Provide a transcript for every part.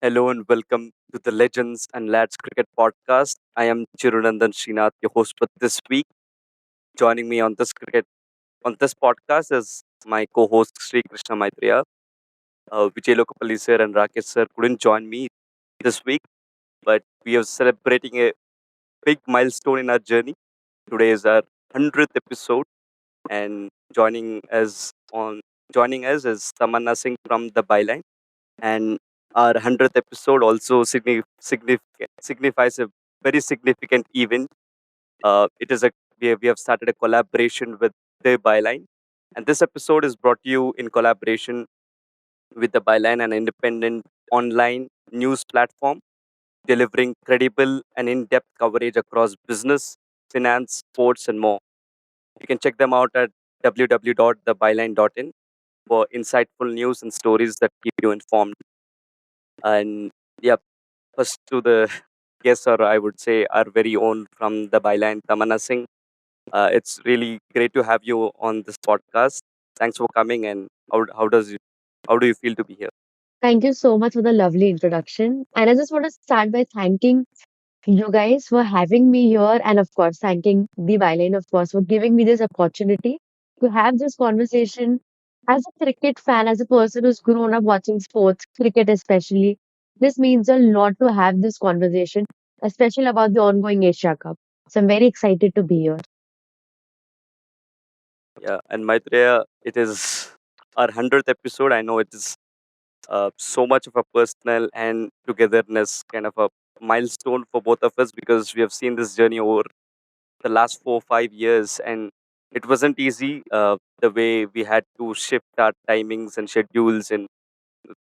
Hello and welcome to the Legends and Lads Cricket Podcast. I am Chirunandan Srinath, your host for this week. Joining me on this podcast is my co-host Sri Krishna Maitreya. Vijay Lokapalli sir and Rakesh sir couldn't join me this week, but we are celebrating a big milestone in our journey. Today is our 100th episode, and joining us is Tammana Singh from the Byline. And our 100th episode also signifies a very significant event. It is a we have started a collaboration with the Byline, and this episode is brought to you in collaboration with the Byline, an independent online news platform delivering credible and in-depth coverage across business, finance, sports, and more. You can check them out at www.thebyline.in for insightful news and stories that keep you informed. And yeah, first to the guest, or I would say our very own from the Byline, Tammana Singh. It's really great to have you on this podcast. Thanks for coming. And how do you feel to be here? Thank you so much for the lovely introduction. And I just want to start by thanking you guys for having me here, and of course, thanking the Byline, of course, for giving me this opportunity to have this conversation. As a cricket fan, as a person who's grown up watching sports, cricket especially, this means a lot to have this conversation, especially about the ongoing Asia Cup. So I'm very excited to be here. Yeah, and Maitreya, it is our 100th episode. I know it is so much of a personal and togetherness kind of a milestone for both of us because we have seen this journey over the last 4 or 5 years, and it wasn't easy. The way we had to shift our timings and schedules and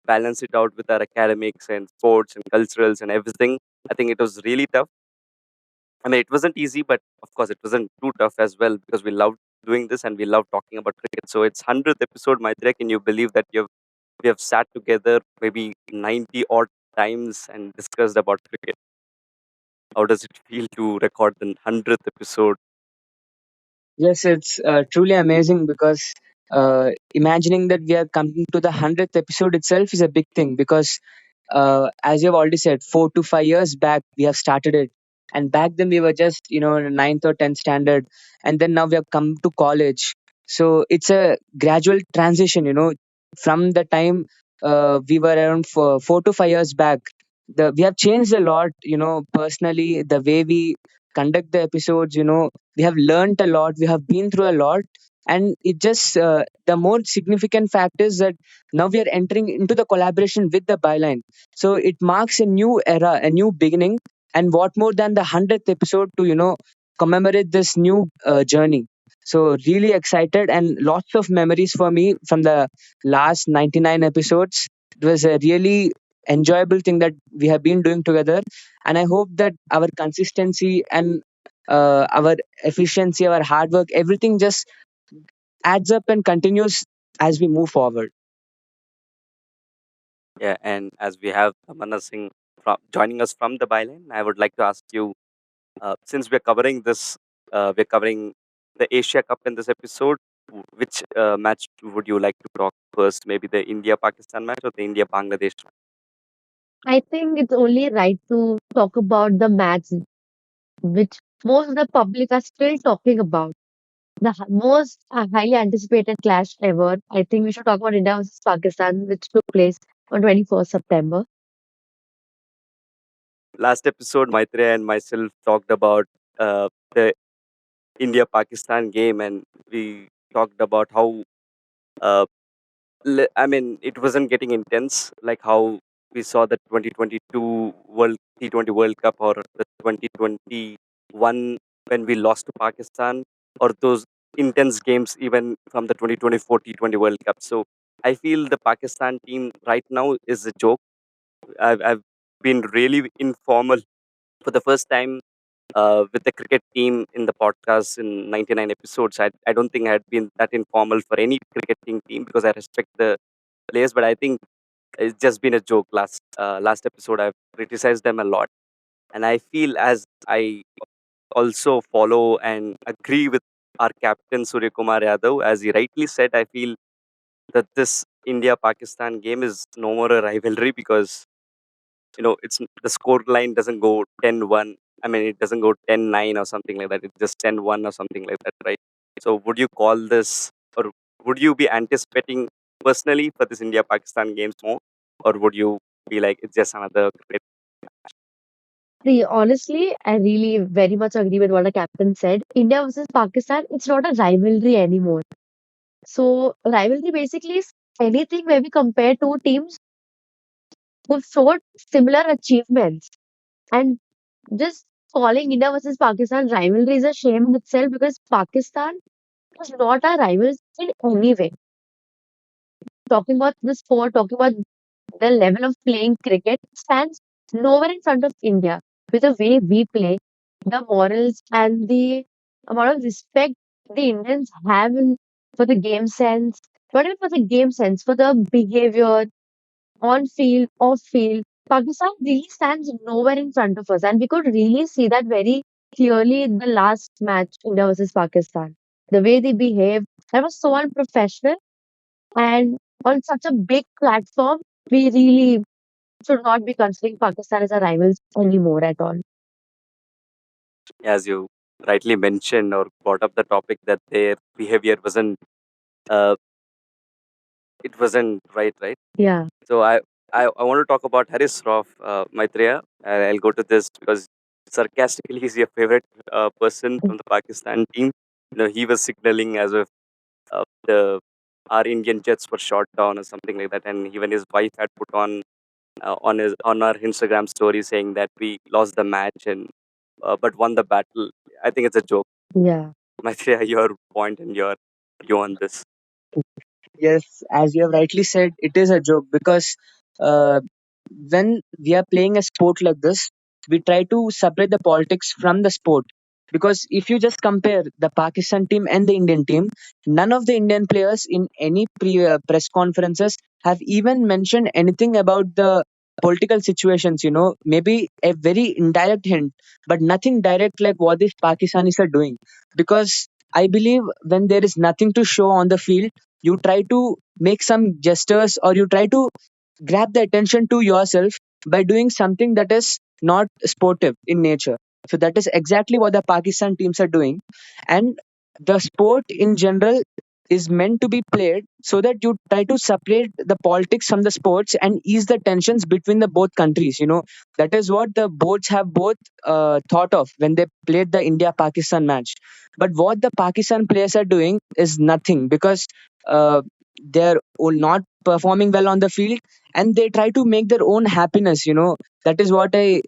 balance it out with our academics and sports and culturals and everything. I think it was really tough. I mean, it wasn't easy, but of course, it wasn't too tough as well because we loved doing this and we love talking about cricket. So it's 100th episode, Maitreya. Can you believe that we have sat together maybe 90 odd times and discussed about cricket? How does it feel to record the 100th episode? Yes, it's truly amazing because imagining that we are coming to the 100th episode itself is a big thing because, as you've already said, 4 to 5 years back, we have started it. And back then, we were just, in ninth or 10th standard. And then now we have come to college. So it's a gradual transition, from the time we were around 4 to 5 years back. We have changed a lot, personally, the way we conduct the episodes, we have learned a lot, we have been through a lot, and it just the more significant fact is that now we are entering into the collaboration with the Byline. So it marks a new era, a new beginning, and what more than the 100th episode to commemorate this new journey. So really excited and lots of memories for me from the last 99 episodes. It was a really enjoyable thing that we have been doing together, and I hope that our consistency and our efficiency, our hard work, everything just adds up and continues as we move forward. Yeah, and as we have Tamanna Singh joining us from the Byline, I would like to ask you, since we're covering the Asia Cup in this episode. Which match would you like to talk first? Maybe the India-Pakistan match or the India-Bangladesh match? I think it's only right to talk about the match which most of the public are still talking about. The most highly anticipated clash ever. I think we should talk about India versus Pakistan, which took place on 21st September. Last episode, Maitreya and myself talked about the India-Pakistan game, and we talked about how uh, I mean, it wasn't getting intense like how we saw the 2022 World T20 World Cup or the 2021 when we lost to Pakistan, or those intense games even from the 2024 T20 World Cup. So I feel the Pakistan team right now is a joke. I've been really informal for the first time with the cricket team in the podcast in 99 episodes. I don't think I had been that informal for any cricketing team because I respect the players, but I think it's just been a joke. Last episode, I've criticized them a lot, and I feel as I also follow and agree with our captain Surya Kumar Yadav, as he rightly said. I feel that this India-Pakistan game is no more a rivalry because it's the score line doesn't go 10-1. I mean, it doesn't go 10-9 or something like that. It's just 10-1 or something like that, right? So would you call this, or would you be anticipating personally for this India Pakistan games more, or would you be like it's just another cricket? See, honestly, I really very much agree with what the captain said. India versus Pakistan, it's not a rivalry anymore. So, rivalry basically is anything where we compare two teams who've showed similar achievements. And just calling India versus Pakistan rivalry is a shame in itself because Pakistan is not our rivals in any way. Talking about the sport, talking about the level of playing cricket stands nowhere in front of India. With the way we play, the morals and the amount of respect the Indians have for the game sense, not even for the game sense, for the behavior on field, off field, Pakistan really stands nowhere in front of us. And we could really see that very clearly in the last match, India versus Pakistan. The way they behaved, that was so unprofessional. And on such a big platform, we really should not be considering Pakistan as a rivals anymore at all. As you rightly mentioned or brought up the topic that their behavior wasn't, uh, it wasn't right, right? Yeah, So I want to talk about Haris Rauf, Maitreya. I'll go to this because sarcastically he's your favorite person from the Pakistan team. He was signaling as if the our Indian jets were shot down or something like that, and even his wife had put on our Instagram story saying that we lost the match and but won the battle. I think it's a joke. yeah. Maitreya, your point and your view on this. Yes, as you have rightly said, it is a joke because uh, when we are playing a sport like this, we try to separate the politics from the sport. Because if you just compare the Pakistan team and the Indian team, none of the Indian players in any press conferences have even mentioned anything about the political situations. Maybe a very indirect hint, but nothing direct like what these Pakistanis are doing. Because I believe when there is nothing to show on the field, you try to make some gestures or you try to grab the attention to yourself by doing something that is not sportive in nature. So that is exactly what the Pakistan teams are doing. And the sport in general is meant to be played so that you try to separate the politics from the sports and ease the tensions between the both countries. That is what the boards have both thought of when they played the India Pakistan match. But what the Pakistan players are doing is nothing because uh, they're not performing well on the field and they try to make their own happiness. That is what I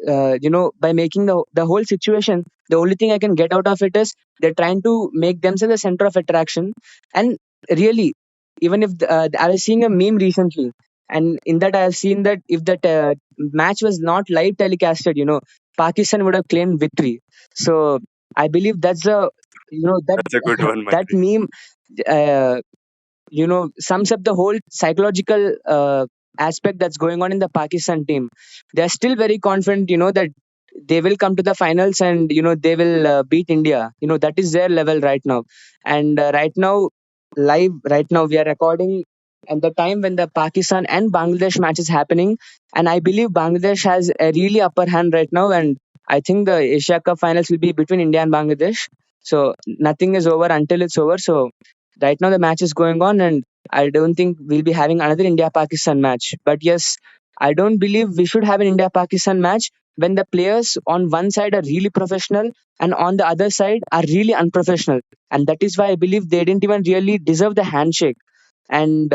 by making the whole situation, the only thing I can get out of it is they're trying to make themselves the center of attraction. And really, even if I was seeing a meme recently, and in that I have seen that if that match was not live telecasted, Pakistan would have claimed victory. So I believe that's a that That's a good one, that Maitreya. meme uh, sums up the whole psychological aspect that's going on in the Pakistan team. They're still very confident, that they will come to the finals and they will beat India. That is their level right now. And right now, live right now, we are recording at the time when the Pakistan and Bangladesh match is happening, and I believe Bangladesh has a really upper hand right now. And I think the Asia Cup finals will be between India and Bangladesh. So nothing is over until it's over. So right now the match is going on, and I don't think we'll be having another India Pakistan match. But yes, I don't believe we should have an India Pakistan match when the players on one side are really professional and on the other side are really unprofessional. And that is why I believe they didn't even really deserve the handshake. And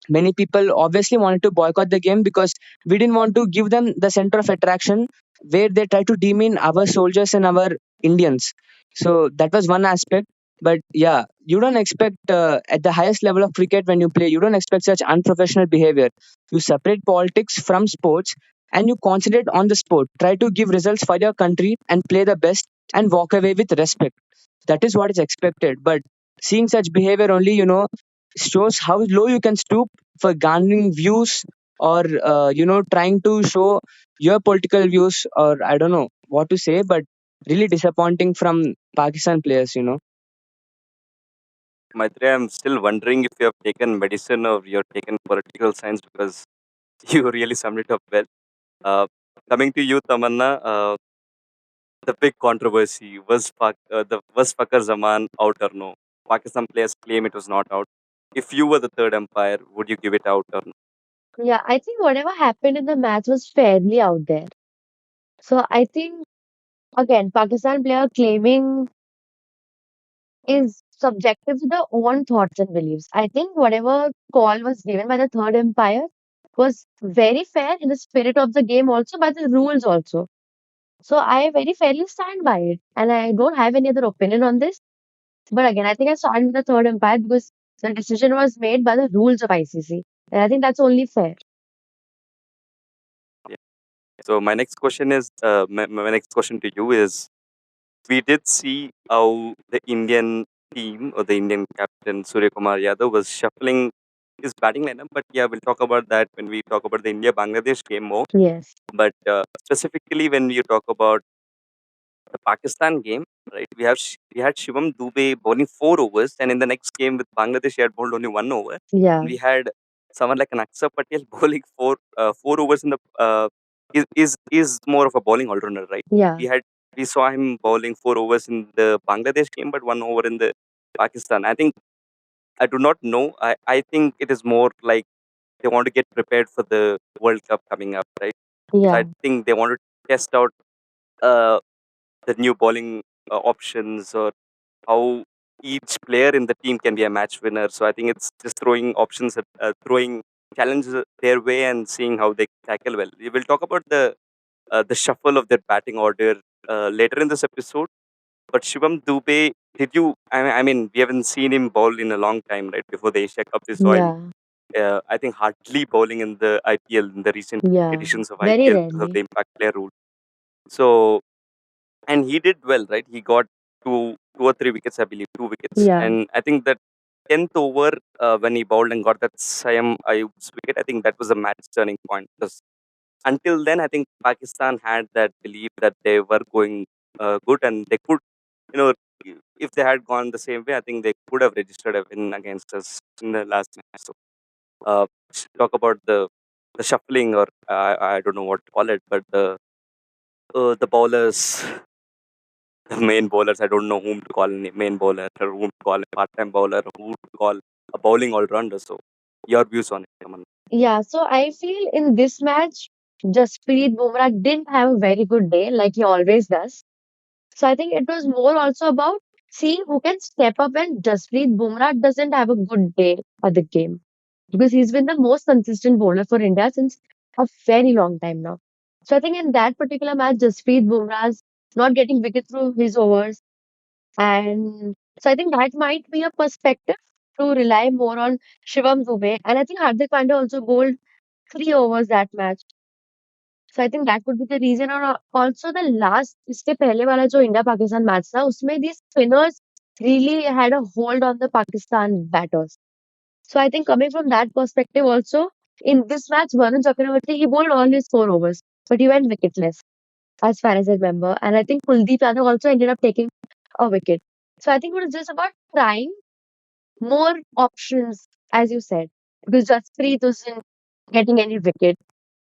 many people obviously wanted to boycott the game because we didn't want to give them the center of attraction where they try to demean our soldiers and our Indians. So that was one aspect. But yeah, you don't expect at the highest level of cricket when you play, you don't expect such unprofessional behavior. You separate politics from sports and you concentrate on the sport. Try to give results for your country and play the best and walk away with respect. That is what is expected. But seeing such behavior only, shows how low you can stoop for garnering views or trying to show your political views, or I don't know what to say, but really disappointing from Pakistan players. Maitreya, I'm still wondering if you have taken medicine or you have taken political science because You really summed it up well. Uh, Coming to you, Tamanna, the big controversy was Fakar Zaman out or no? Pakistan players claim it was not out. If you were the third umpire, would you give it out or no? Yeah, I think whatever happened in the match was fairly out there. So I think again, Pakistan player claiming is subjective to their own thoughts and beliefs. I think whatever call was given by the third umpire was very fair in the spirit of the game, also by the rules also. So I very fairly stand by it, and I don't have any other opinion on this. But again, I think I stand with the third umpire because the decision was made by the rules of ICC, and I think that's only fair. Yeah. So my next question to you is: we did see how the Indian team or the Indian captain Surya Kumar Yadav was shuffling his batting lineup. But yeah, we'll talk about that when we talk about the India Bangladesh game more. Yes, But specifically when you talk about the Pakistan game, right? We had Shivam Dubey bowling 4 overs, and in the next game with Bangladesh, he had bowled only 1 over. And yeah, we had someone like an Aksa Patel bowling 4 overs in the is more of a bowling all rounder, right? yeah, We had we saw him bowling 4 overs in the Bangladesh game, but 1 over in the Pakistan. I think I do not know. I think it is more like they want to get prepared for the World Cup coming up, right? So I yeah, think they want to test out uh, the new bowling options or how each player in the team can be a match winner. So I think it's just throwing options, throwing challenges their way and seeing how they tackle well. We will talk about the shuffle of their batting order later in this episode. But Shivam Dubey, did you? I mean, we haven't seen him bowl in a long time, right? Before the Asia Cup, we saw him. yeah, I think hardly bowling in the IPL in the recent yeah. editions of Very IPL because of the rarely. impact player rule. So and he did well, right? He got two or three wickets, I believe, 2 wickets. Yeah, And I think that 10th over when he bowled and got that Sayam Ayub's wicket, I think that was a match turning point. Because until then, I think Pakistan had that belief that they were going good and they could, you know, if they had gone the same way, I think they could have registered a win against us in the last match. So, talk about the shuffling, or I don't know what to call it, but the bowlers, the main bowlers. I don't know whom to call a main bowler or whom to call a part-time bowler or who to call a bowling all-rounder. So, your views on it, Aman? yeah. So I feel in this match, Jasprit Bumrah didn't have a very good day like he always does. So I think it was more also about seeing who can step up when Jasprit Bumrah doesn't have a good day at the game. Because he's been the most consistent bowler for India since a very long time now. So I think in that particular match, Jasprit Bumrah's not getting wicket through his overs. And so I think that might be a perspective to rely more on Shivam Dubey. And I think Hardik Pandya also bowled 3 overs that match. So I think that could be the reason. और also the last इसके पहले वाला जो India Pakistan match था उसमें these spinners really had a hold on the Pakistan batters. So I think coming from that perspective also in this match Varun Chakravarti he bowled all his 4 overs but he went wicketless as far as I remember, and I think Kuldeep Yadav also ended up taking a wicket. So I think it was just about trying more options, as you said, because Jasprit wasn't getting any wicket,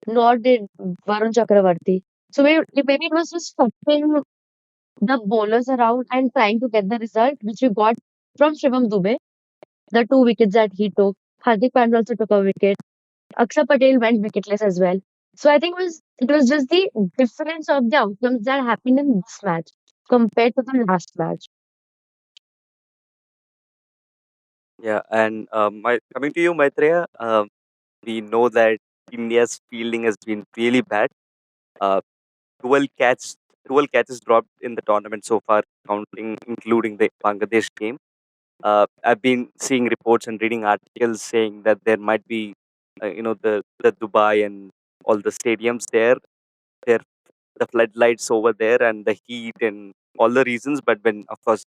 nor did Varun Chakravarti. So maybe it was just stopping the bowlers around and trying to get the result, which we got from Shivam Dubey, the 2 wickets that he took. Hardik Pandya also took a wicket. Akshar Patel went wicketless as well. So I think it was just the difference of the outcomes that happened in this match compared to the last match. Yeah, and my coming to you, Maitreya, we know that India's fielding has been really bad. Uh, 12 catch, 12 catches dropped in the tournament so far, counting including the Bangladesh game. I've been seeing reports and reading articles saying that there might be, the Dubai and all the stadiums there, the floodlights over there and the heat and all the reasons. But when, of course,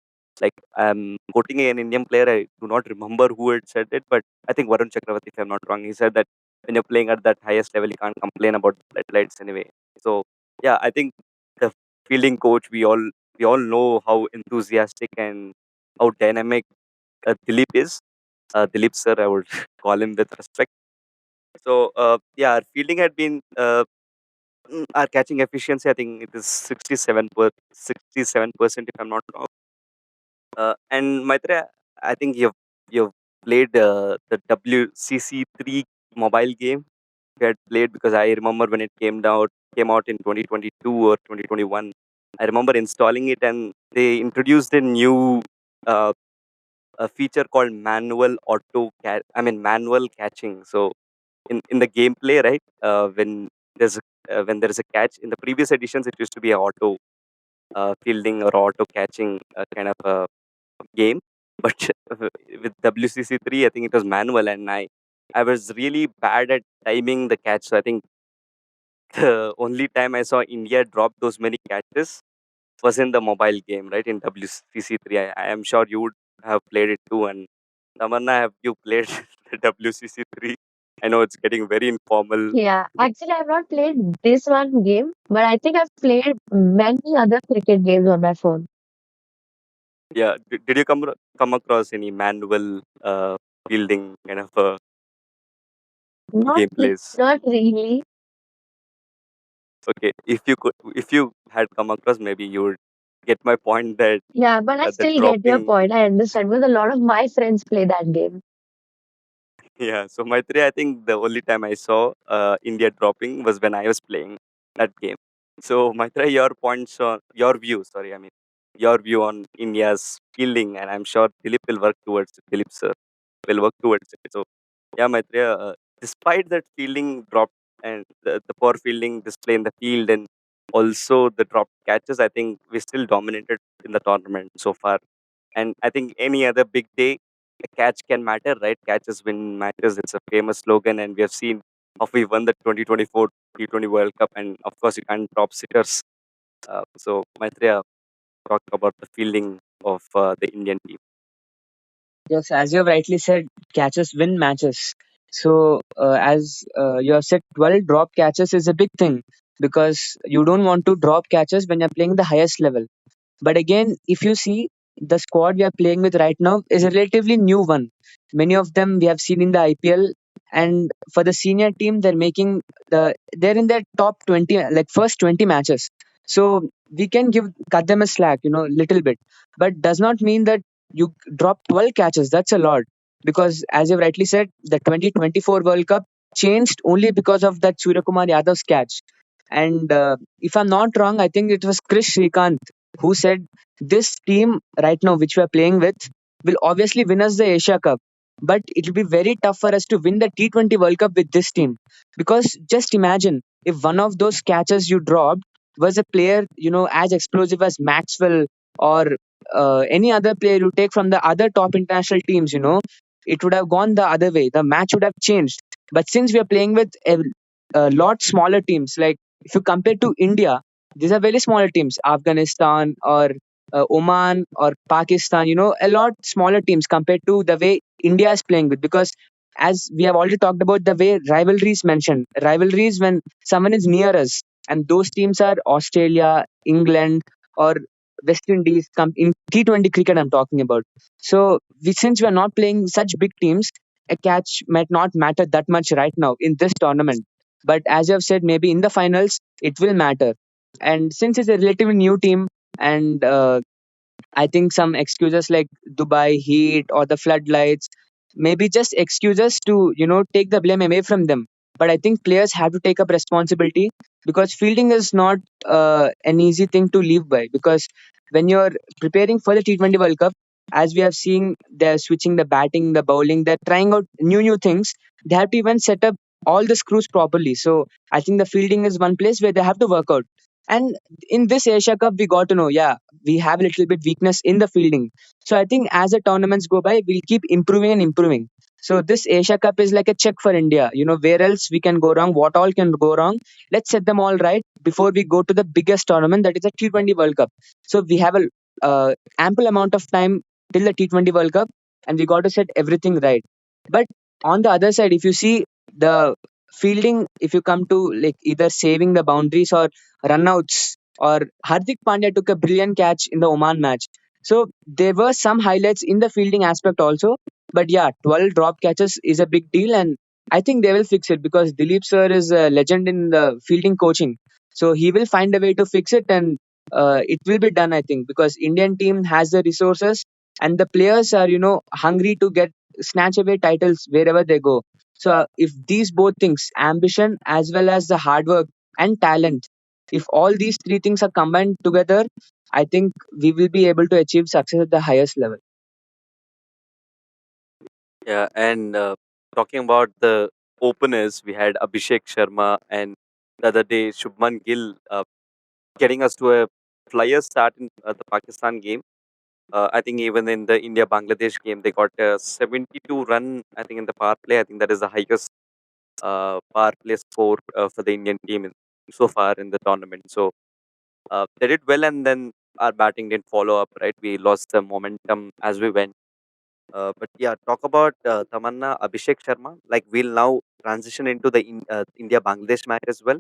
like I'm quoting an Indian player, I do not remember who had said it, but I think Varun Chakravarti, if I'm not wrong, he said that when you're playing at that highest level, you can't complain about the floodlights anyway. So yeah, I think the fielding coach, we all know how enthusiastic and how dynamic Dilip is. Dilip sir, I would call him with respect. So yeah, our fielding had been our catching efficiency. I think it is 67% if I'm not wrong. And Maitreya, I think you've played the WCC3 mobile game. You had played because I remember when it came out in 2022 or 2021. I remember installing it, and they introduced a new uh, a feature called manual catching. So in the gameplay, right? When there is a catch in the previous editions, it used to be a auto fielding or auto catching kind of a game, but with WCC3, I think it was manual, and I was really bad at timing the catch. So I think the only time I saw India drop those many catches was in the mobile game, right? In WCC3. I am sure you would have played it too. And Tamanna, have you played the WCC3? I know it's getting very informal. Yeah, actually, I've not played this one game, but I think I've played many other cricket games on my phone. Yeah. Did you come across any manual fielding kind of Not, gameplays? not really. Okay. If you had come across, maybe you would get my point that Yeah, but I the still get your dropping. point. I understand because a lot of my friends play that game. Yeah, so Maitri, I think the only time I saw India dropping was when I was playing that game. So Maitri, your view, sorry, I mean your view on India's fielding, and I'm sure Dilip will work towards it. Dilip sir will work towards it. So yeah, Maitri, despite that fielding drop and the poor fielding display in the field and also the dropped catches, I think we still dominated in the tournament so far. And I think any other big day, a catch can matter, right? Catches win matches. It's a famous slogan, and we have seen how we won the 2024 T20 World Cup. And of course, you can't drop sitters. So, Maitreya, talk about the fielding of the Indian team. Yes, as you have rightly said, catches win matches. So, as you have said, 12 drop catches is a big thing because you don't want to drop catches when you're playing the highest level. But again, if you see the squad we are playing with right now is a relatively new one. Many of them we have seen in the IPL, and for the senior team, they're in their top 20, like first 20 matches. So we can cut them a slack, little bit, but does not mean that you drop 12 catches. That's a lot because, as you rightly said, the 2024 World Cup changed only because of that Surya Kumar Yadav's catch. And if I'm not wrong, I think it was Chris Shrikant who said this team right now, which we are playing with, will obviously win us the Asia Cup. But it will be very tough for us to win the T20 World Cup with this team. Because just imagine if one of those catches you dropped was a player, as explosive as Maxwell or any other player you take from the other top international teams, it would have gone the other way. The match would have changed. But since we are playing with a lot smaller teams, like if you compare to India, these are very smaller teams, Afghanistan or Oman or Pakistan, a lot smaller teams compared to the way India is playing with. Because as we have already talked about the way rivalries mentioned, rivalries when someone is near us, and those teams are Australia, England, or West Indies in T20 cricket, I'm talking about. So, since we are not playing such big teams, a catch might not matter that much right now in this tournament. But as you have said, maybe in the finals, it will matter. And since it's a relatively new team, and I think some excuses like Dubai heat or the floodlights, maybe just excuses to, take the blame away from them. But I think players have to take up responsibility because fielding is not an easy thing to live by. Because when you're preparing for the T20 World Cup, as we have seen, they're switching the batting, the bowling, they're trying out new things. They have to even set up all the screws properly. So I think the fielding is one place where they have to work out. And in this Asia Cup, we got to know, yeah, we have a little bit weakness in the fielding. So I think as the tournaments go by, we'll keep improving and improving. So this Asia Cup is like a check for India. Where else we can go wrong, what all can go wrong. Let's set them all right before we go to the biggest tournament, that is the T20 World Cup. So we have a ample amount of time till the T20 World Cup, and we got to set everything right. But on the other side, if you see the fielding, if you come to like either saving the boundaries or runouts, or Hardik Pandya took a brilliant catch in the Oman match. So there were some highlights in the fielding aspect also. But yeah, 12 drop catches is a big deal, and I think they will fix it because Dilip sir is a legend in the fielding coaching. So he will find a way to fix it, and it will be done, I think, because Indian team has the resources and the players are, hungry to get snatch away titles wherever they go. So if these both things, ambition as well as the hard work and talent, if all these three things are combined together, I think we will be able to achieve success at the highest level. Yeah, and talking about the openers, we had Abhishek Sharma and the other day Shubman Gill getting us to a flyer start in the Pakistan game. I think even in the India Bangladesh game, they got a 72 run. I think in the power play, I think that is the highest power play score for the Indian team so far in the tournament. So they did well, and then our batting didn't follow up. Right, we lost the momentum as we went. But yeah, talk about Tamanna Abhishek Sharma. Like we'll now transition into the India Bangladesh match as well.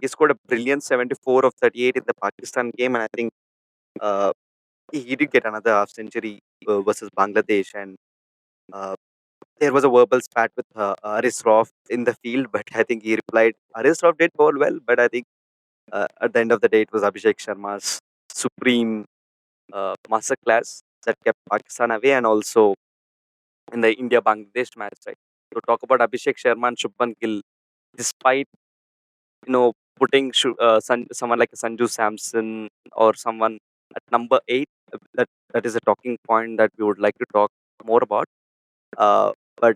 He scored a brilliant 74 of 38 in the Pakistan game, and I think uh, he did get another half century versus Bangladesh. And uh, there was a verbal spat with Aris Roth in the field, but I think he replied, Aris Roth did bowl well, but I think at the end of the day, it was Abhishek Sharma's supreme masterclass that kept Pakistan away, and also in the India Bangladesh match, right? To talk about Abhishek Sharma and Shubman Gill, despite putting someone like Sanju Samson or someone at number 8, that is a talking point that we would like to talk more about. But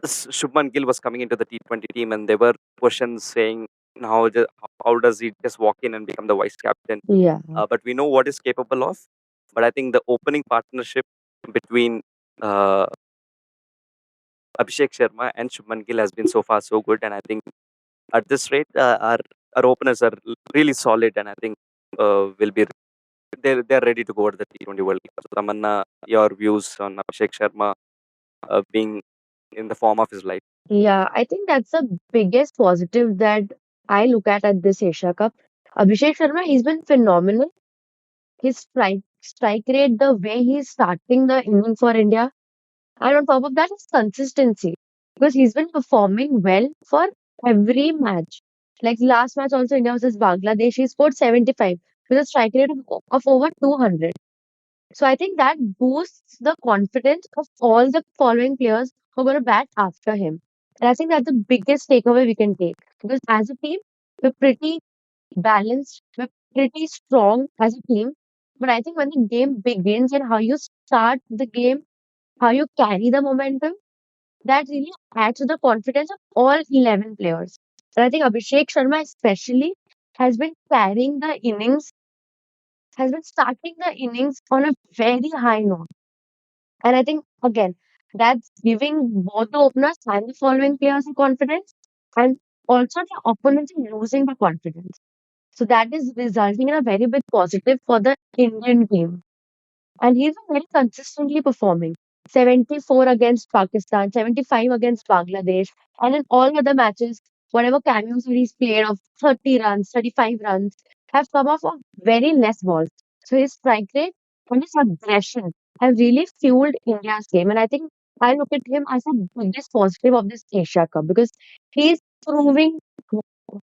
Shubman Gill was coming into the T20 team, and there were questions saying how does he just walk in and become the vice captain? Yeah. But we know what he's capable of. But I think the opening partnership between uh, Abhishek Sharma and Shubman Gill has been so far so good, and I think at this rate, our openers are really solid, and I think will be they're ready to go to the T20 World Cup. So, Tamanna, your views on Abhishek Sharma being in the form of his life? Yeah, I think that's the biggest positive that I look at this Asia Cup. Abhishek Sharma, he's been phenomenal. His strike rate, the way he's starting the inning for India, and on top of that, his consistency. Because he's been performing well for every match. Like last match also India versus Bangladesh, he scored 75 with a strike rate of over 200. So I think that boosts the confidence of all the following players who are going to bat after him. And I think that's the biggest takeaway we can take. Because as a team, we're pretty balanced, we're pretty strong as a team. But I think when the game begins and how you start the game, how you carry the momentum, that really adds to the confidence of all 11 players. And I think Abhishek Sharma especially has been carrying the innings, has been starting the innings on a very high note. And I think, again, that's giving both the openers and the following players the confidence, and also the opponents are losing the confidence. So that is resulting in a very big positive for the Indian team. And he's been very consistently performing. 74 against Pakistan, 75 against Bangladesh, and in all other matches, whatever cameos that he's played of 30 runs, 35 runs, have come off of very less balls. So his strike rate and his aggression have really fueled India's game. And I think I look at him as the biggest positive of this Asia Cup because he's proving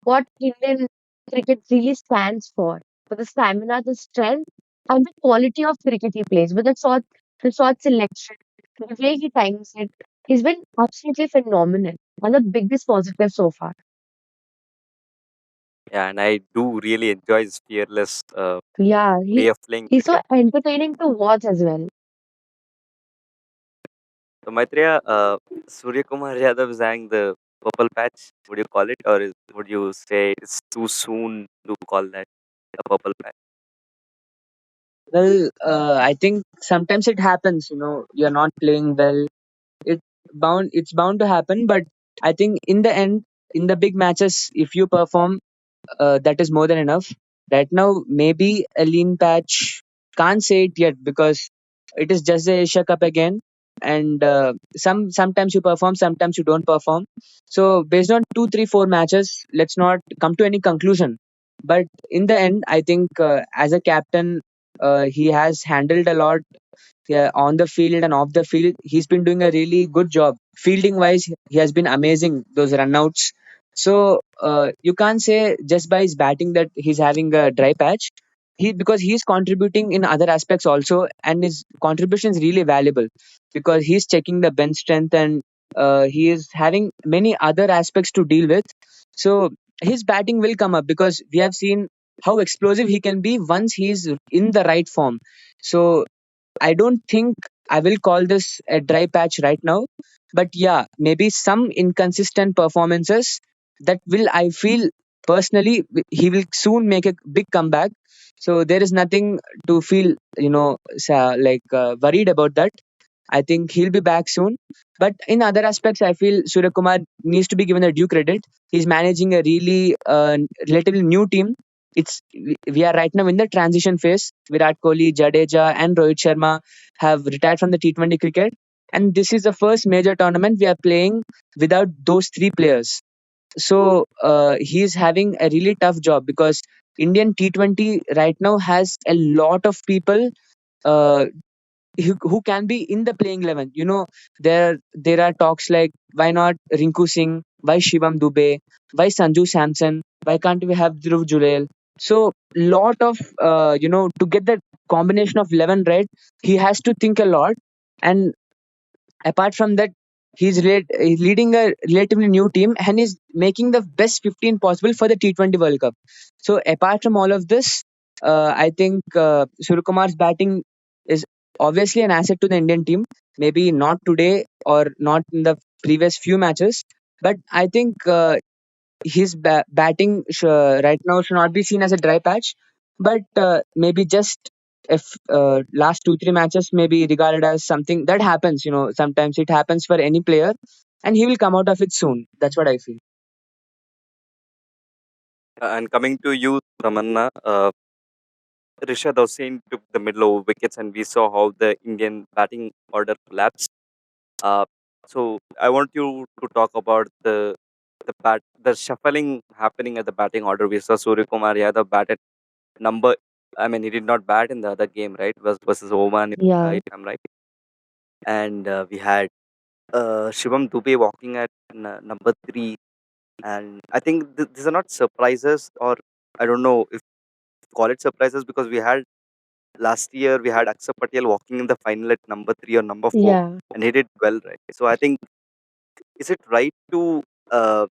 what Indian cricket really stands for the stamina, the strength, and the quality of cricket he plays. With the shot selection, the way he times it, he's been absolutely phenomenal and the biggest positive so far. Yeah, and I do really enjoy his fearless Yeah, way of playing he's so cricket. entertaining to watch as well. So, Maitreya, Surya Kumar Yadav sang the purple patch. Would you call it, or would you say it's too soon to call that a purple patch? Well, I think sometimes it happens. You're not playing well. It it's bound to happen. But I think in the end, in the big matches, if you perform, that is more than enough. Right now, maybe a lean patch. Can't say it yet because it is just the Asia Cup again, and sometimes you perform, sometimes you don't perform. So based on 2, 3, 4 matches, let's not come to any conclusion. But in the end, I think as a captain, he has handled a lot. yeah, on the field and off the field, he's been doing a really good job. Fielding wise, he has been amazing. Those runouts. So you can't say just by his batting that he's having a dry patch. Because he's contributing in other aspects also, and his contribution is really valuable because he's checking the bench strength, and he is having many other aspects to deal with. So his batting will come up because we have seen how explosive he can be once he's in the right form. So I don't think I will call this a dry patch right now, but yeah, maybe some inconsistent performances that will, I feel personally, he will soon make a big comeback. So there is nothing to feel, worried about that. I think he'll be back soon. But in other aspects, I feel Surya Kumar needs to be given a due credit. He's managing a really relatively new team. We are right now in the transition phase. Virat Kohli, Jadeja, and Rohit Sharma have retired from the T20 cricket, and this is the first major tournament we are playing without those three players. So he's having a really tough job because Indian T20 right now has a lot of people uh, who can be in the playing 11. There are talks like, why not Rinku Singh, why Shivam Dubey, why Sanju Samson, why can't we have Dhruv Jurel? So lot of to get that combination of 11 right, he has to think a lot. And apart from that, he's leading a relatively new team and is making the best 15 possible for the T20 World Cup. So apart from all of this, I think Suryakumar's batting is obviously an asset to the Indian team. Maybe not today or not in the previous few matches, but I think his batting right now should not be seen as a dry patch, but maybe just if last 2 3 matches may be regarded as something that happens. Sometimes it happens for any player, and he will come out of it soon. That's what I feel. And coming to you, Tamanna, Rishad Hossain took the middle over wickets, and we saw how the Indian batting order collapsed. Uh, so I want you to talk about the shuffling happening at the batting order. We saw Surya Kumar Yadav bat at number. I mean, he did not bat in the other game, right? Was versus Oman, Yeah, if I'm right. And we had Shivam Dubey walking at number 3. And I think these are not surprises, or I don't know if call it surprises, because we had last year we had Akshar Patel walking in the final at number 3 or number 4, yeah, and he did well, right? So I think, is it right to uh,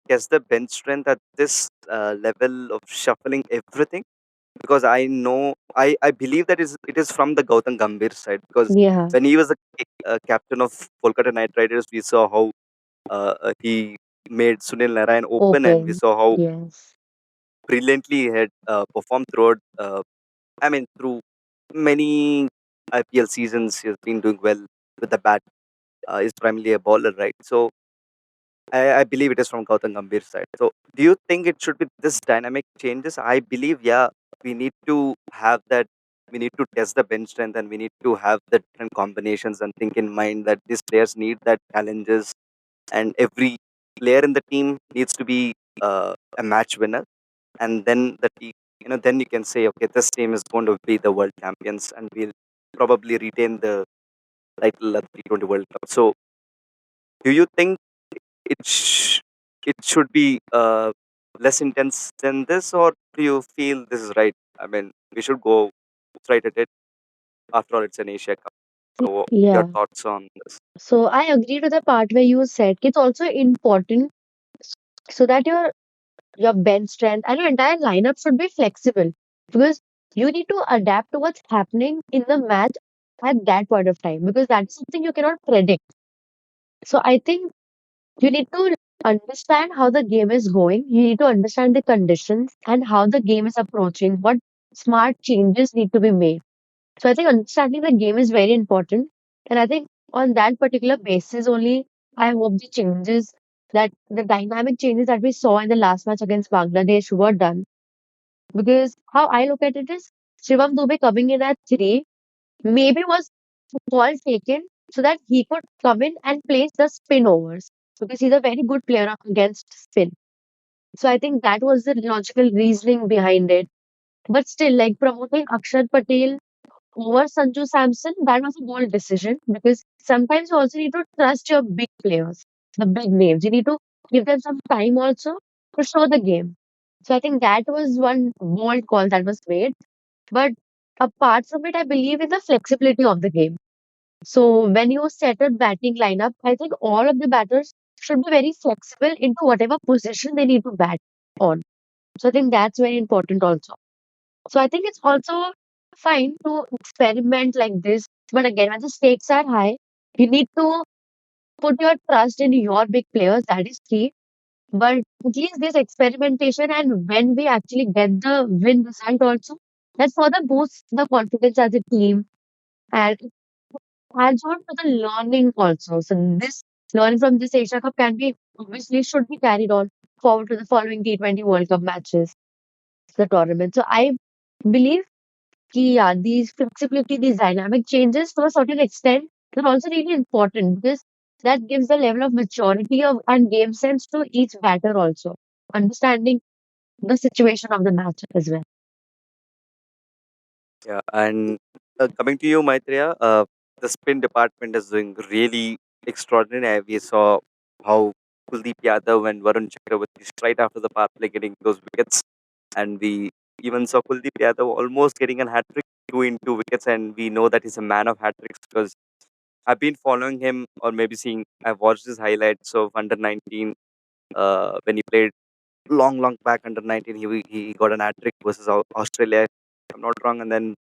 test the bench strength at this level of shuffling everything? Because I believe that it is from the Gautam Gambhir side, because yeah. when he was a captain of Kolkata Knight Riders, we saw how he made Sunil Narayan open, and we Open. saw how Yes. brilliantly he had performed throughout. I mean, through many IPL seasons, he has been doing well with the bat. He's primarily a bowler, right? So I believe it is from Gautam Gambhir's side. So do you think it should be this dynamic changes? I believe, yeah, we need to have that. We need to test the bench strength, and we need to have the different combinations and think in mind that these players need that challenges, and every player in the team needs to be a match winner, and then the team, then you can say, okay, this team is going to be the world champions, and we'll probably retain the title at the T20 World Cup. So do you think it it should be less intense than this, or do you feel this is right? I mean, we should go straight at it. After all, it's an Asia Cup. So, your Yeah. thoughts on this? So I agree to the part where you said it's also important so that your bench strength and your entire lineup should be flexible because you need to adapt to what's happening in the match at that point of time because that's something you cannot predict. So I think you need to understand how the game is going. You need to understand the conditions and how the game is approaching, what smart changes need to be made. So I think understanding the game is very important. And I think on that particular basis only, I hope the dynamic changes that we saw in the last match against Bangladesh were done. Because how I look at it is Shivam Dubey coming in at 3 maybe was call taken so that he could come in and place the spin overs because he's a very good player against spin. So I think that was the logical reasoning behind it. But still, like promoting Akshar Patel over Sanju Samson, that was a bold decision because sometimes you also need to trust your big players, the big names. You need to give them some time also to show the game. So I think that was one bold call that was made. But apart from it, I believe in the flexibility of the game. So when you set a batting lineup, I think all of the batters should be very flexible into whatever position they need to bat on. So I think that's very important also. So I think it's also fine to experiment like this. But again, when the stakes are high, you need to put your trust in your big players. That is key. But at least this experimentation and when we actually get the win result also, that further boosts the confidence as a team and it adds on to the learning also. So this learning from this Asia Cup can be obviously should be carried on forward to the following T20 World Cup matches, the tournament. So I believe yeah, these flexibility, these dynamic changes to a certain extent, they're also really important because that gives a level of maturity of and game sense to each batter also, understanding the situation of the match as well. Yeah, and coming to you, Maitreya, the spin department is doing really extraordinary. We saw how Kuldeep Yadav and Varun Chakravarti right after the power play getting those wickets, and we even saw Kuldeep Yadav almost getting a hat trick, two in two wickets, and we know that he's a man of hat tricks because I've been following him or maybe seeing. I've watched his highlights of under 19 when he played long back under 19. He got an hat trick versus Australia, if I'm not wrong, and then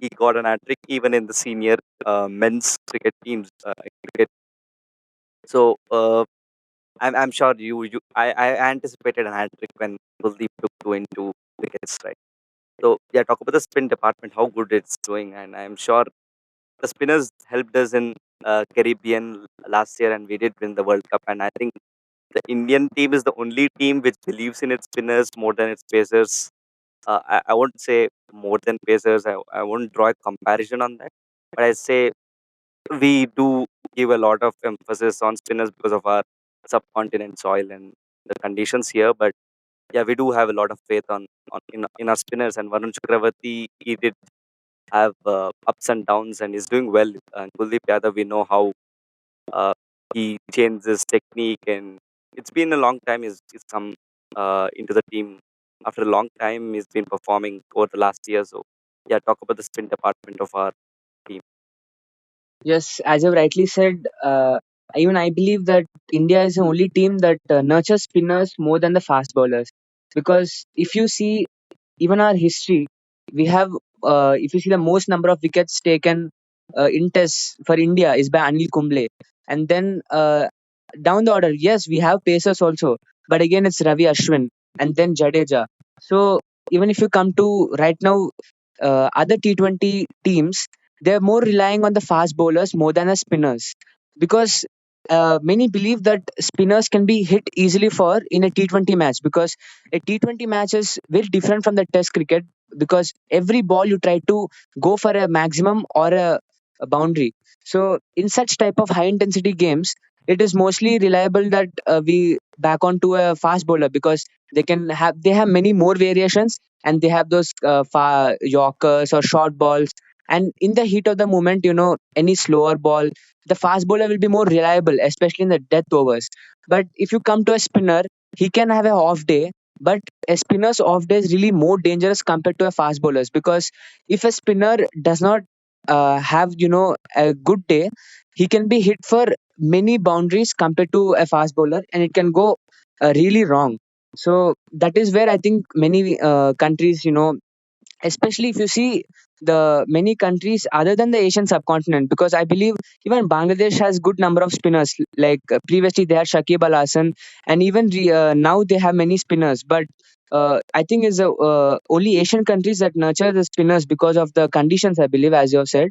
he got an hat trick even in the senior men's cricket teams. Cricket. So I'm sure I anticipated an hat trick when Kuldeep took two into wickets, right? So yeah, talk about the spin department, how good it's doing, and I'm sure the spinners helped us in Caribbean last year, and we did win the World Cup. And I think the Indian team is the only team which believes in its spinners more than its pacers. I won't say more than pacers. I won't draw a comparison on that, but I say we do give a lot of emphasis on spinners because of our subcontinent soil and the conditions here. But yeah, we do have a lot of faith in our spinners. And Varun Chakravarti, he did have ups and downs, and he's doing well. And Kuldeep Yadav, we know how uh, he changed his technique, and it's been a long time. He's come into the team after a long time. He's been performing over the last year. So yeah, talk about the spin department of our team. Yes, as I've rightly said, even I believe that India is the only team that nurtures spinners more than the fast bowlers. Because if you see even our history, we have, if you see the most number of wickets taken in tests for India is by Anil Kumble. And then down the order, yes, we have pacers also, but again, it's Ravi Ashwin and then Jadeja. So even if you come to right now, other T20 teams, they're more relying on the fast bowlers more than the spinners because many believe that spinners can be hit easily for in a T20 match because a T20 match is very different from the test cricket because every ball you try to go for a maximum or a boundary. So in such type of high intensity games, it is mostly reliable that we back onto a fast bowler because they have many more variations and they have those yorkers or short balls. And in the heat of the moment, any slower ball, the fast bowler will be more reliable, especially in the death overs. But if you come to a spinner, he can have a off day, but a spinner's off day is really more dangerous compared to a fast bowler's because if a spinner does not have a good day, he can be hit for many boundaries compared to a fast bowler, and it can go really wrong. So that is where I think many countries, especially if you see the many countries other than the Asian subcontinent, because I believe even Bangladesh has good number of spinners. Like previously they had Shakib Al Hasan, and even now they have many spinners. But I think it's the only Asian countries that nurture the spinners because of the conditions, I believe, as you have said.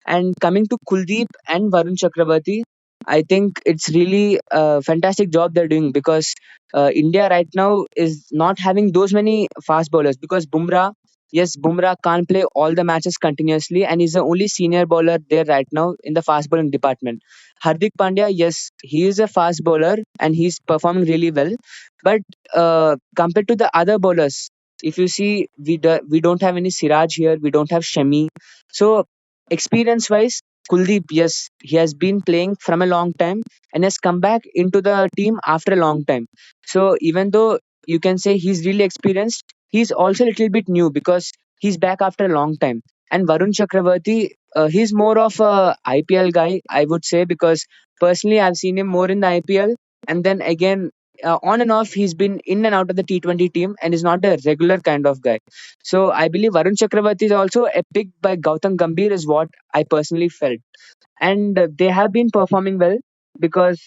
And coming to Kuldeep and Varun Chakravarti, I think it's really a fantastic job they're doing because India right now is not having those many fast bowlers because Bumrah, yes, Bumrah can't play all the matches continuously and he's the only senior bowler there right now in the fast bowling department. Hardik Pandya, yes, he is a fast bowler and he's performing really well. But compared to the other bowlers, If you see, we don't have any Siraj here, we don't have Shemi. So experience wise, Kuldeep, yes, he has been playing from a long time and has come back into the team after a long time. So even though you can say he's really experienced, he's also a little bit new because he's back after a long time. And Varun Chakravarti, he's more of a IPL guy, I would say, because personally I've seen him more in the IPL, and then again, on and off, he's been in and out of the T20 team and is not a regular kind of guy. So I believe Varun Chakravarti is also a pick by Gautam Gambhir, is what I personally felt. And they have been performing well because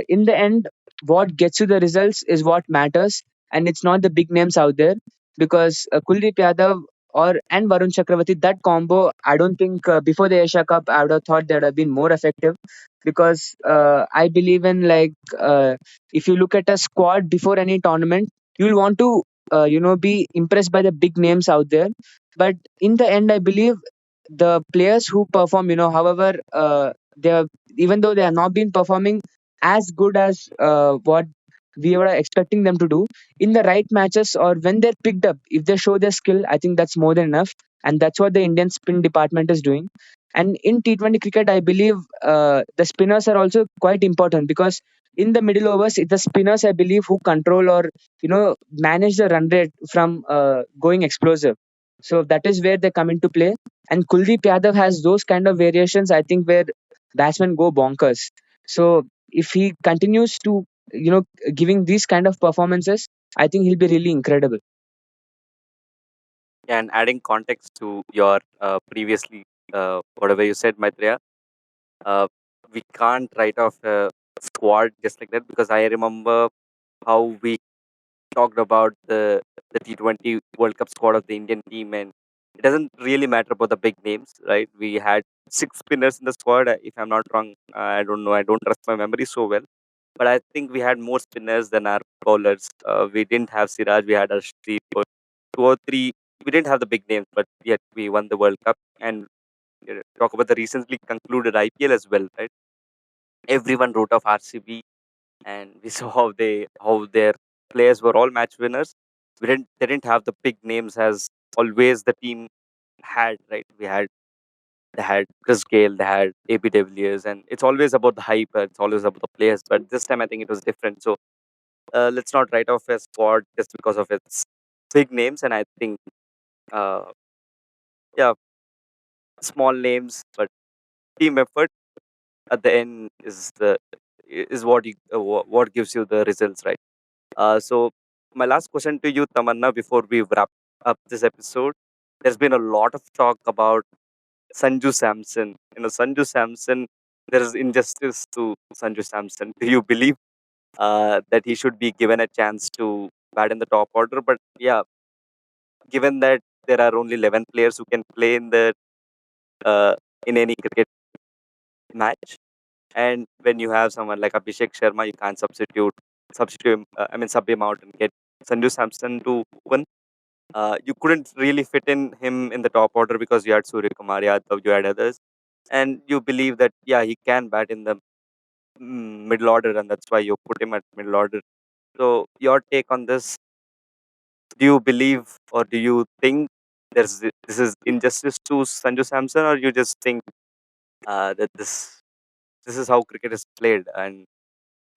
in the end, what gets you the results is what matters, and it's not the big names out there. Because Kuldeep Yadav or and Varun Chakravarti, that combo, I don't think before the Asia Cup I would have thought that would have been more effective. Because I believe in, like, if you look at a squad before any tournament, you'll want to be impressed by the big names out there. But in the end, I believe the players who perform, however, they are, even though they have not been performing as good as what we were expecting them to do, in the right matches or when they're picked up, if they show their skill, I think that's more than enough. And that's what the Indian spin department is doing. And in T20 cricket, I believe the spinners are also quite important, because in the middle overs, it's the spinners, I believe, who control or manage the run rate from going explosive. So that is where they come into play. And Kuldeep Yadav has those kind of variations, I think, where batsmen go bonkers. So if he continues to, giving these kind of performances, I think he'll be really incredible. And adding context to your previously whatever you said, Maitreya, uh, we can't write off a squad just like that, because I remember how we talked about the T20 World Cup squad of the Indian team, and it doesn't really matter about the big names, right? We had six spinners in the squad, if I'm not wrong. I don't know. I don't trust my memory so well, but I think we had more spinners than our bowlers. We didn't have Siraj. We had Arshdeep. Or two or three. We didn't have the big names, but yet we won the World Cup. And talk about the recently concluded IPL as well, right? Everyone wrote off RCB, and we saw how their players were all match winners. They didn't have the big names as always the team had, right? They had Chris Gale, they had AB de Villiers, and it's always about the hype. It's always about the players. But this time I think it was different. So let's not write off a squad just because of its big names. And I think uh, yeah, small names, but team effort at the end is what what gives you the results, right? So my last question to you, Tamanna, before we wrap up this episode, there's been a lot of talk about Sanju Samson. Sanju Samson, there is injustice to Sanju Samson. Do you believe that he should be given a chance to bat in the top order? But yeah, given that there are only 11 players who can play uh, in any cricket match, and when you have someone like Abhishek Sharma, you can't substitute him, sub him out and get Sanju Samson to open. You couldn't really fit in him in the top order because you had Surya Kumar Yadav, you had others, and you believe that yeah, he can bat in the middle order, and that's why you put him at middle order. So your take on this? Do you believe or do you think this is injustice to Sanju Samson, or you just think that this is how cricket is played? And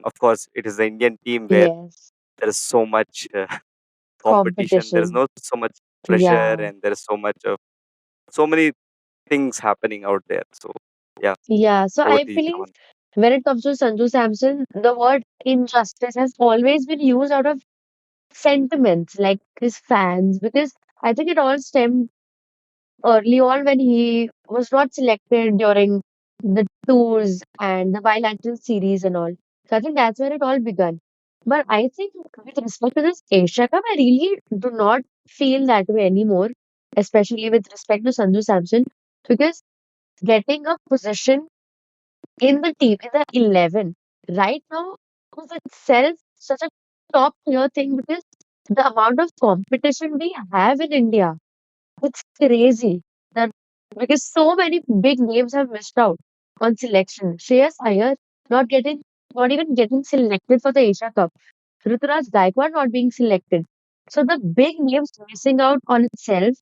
of course, it is the Indian team where Yes. there is so much competition. There is Competition. no so much pressure, Yeah. and there is so many things happening out there. So yeah, Yeah. So over I to you, believe Taman. when it comes to Sanju Samson, the word injustice has always been used out of sentiments, like his fans, because I think it all stemmed early on when he was not selected during the tours and the bilateral series and all. So I think that's where it all began. But I think with respect to this Asia Cup, I really do not feel that way anymore, especially with respect to Sanju Samson, because getting a position in the team, in the 11, right now is itself such a top tier thing, because the amount of competition we have in India, it's crazy. That because so many big names have missed out on selection. Shreyas Iyer not getting, not even getting selected for the Asia Cup. Ruturaj Gaikwad not being selected. So the big names missing out on itself,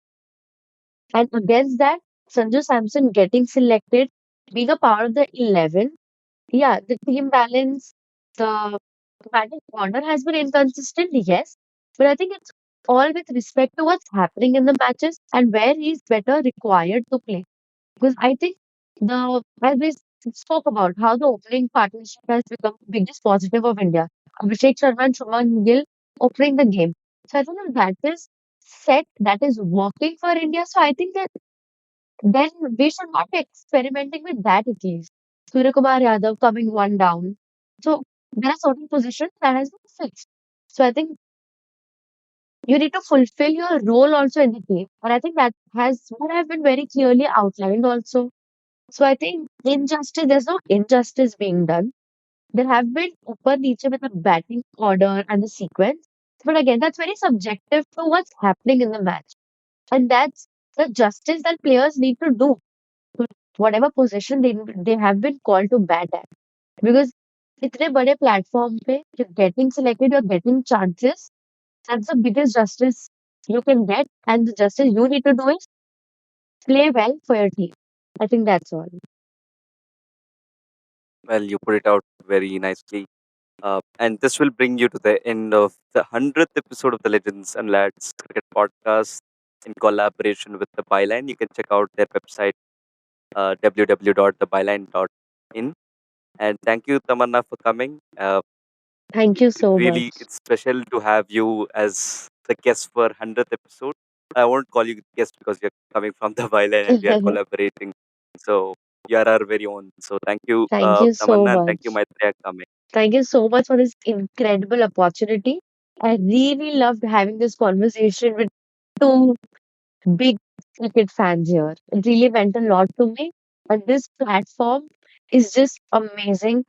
and against that, Sanju Samson getting selected, being a part of the 11. Yeah, the team balance, the batting order has been inconsistent, yes, but I think it's all with respect to what's happening in the matches and where he's better required to play. Because I think as we spoke about how the opening partnership has become the biggest positive of India. Abhishek Sharma and Shubman Gill opening the game. So I think that is set, that is working for India. So I think that then we should not be experimenting with that at least. Surya Kumar Yadav coming one down. So there are certain positions that has been fixed. So I think you need to fulfill your role also in the team. And I think that has would have been very clearly outlined also. So I think there's no injustice being done. There have been upper niche with the batting order and the sequence. But again, that's very subjective to what's happening in the match. And that's the justice that players need to do to whatever position they have been called to bat at. Because इतने बड़े platform पे you're getting selected, you're getting chances. That's the biggest justice you can get. And the justice you need to do is play well for your team. I think that's all. Well, you put it out very nicely. And this will bring you to the end of the 100th episode of the Legends and Lads Cricket Podcast in collaboration with the Byline. You can check out their website, www.thebyline.in. And thank you, Tamanna, for coming. Thank you It so really much. it's special to have you as the guest for 100th episode. I won't call you guest because you're coming from the Byline and we are collaborating. So you are our very own. So thank you, Thank you so Tamanna, and thank you, much. Maitreya, coming. Thank you so much for this incredible opportunity. I really loved having this conversation with two big cricket fans here. It really meant a lot to me. And this platform is just amazing.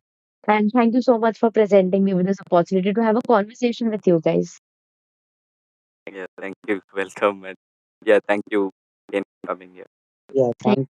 And thank you so much for presenting me with this opportunity to have a conversation with you guys. Yeah, thank you. Welcome. And yeah, thank you again for coming here. Yeah, Thank thank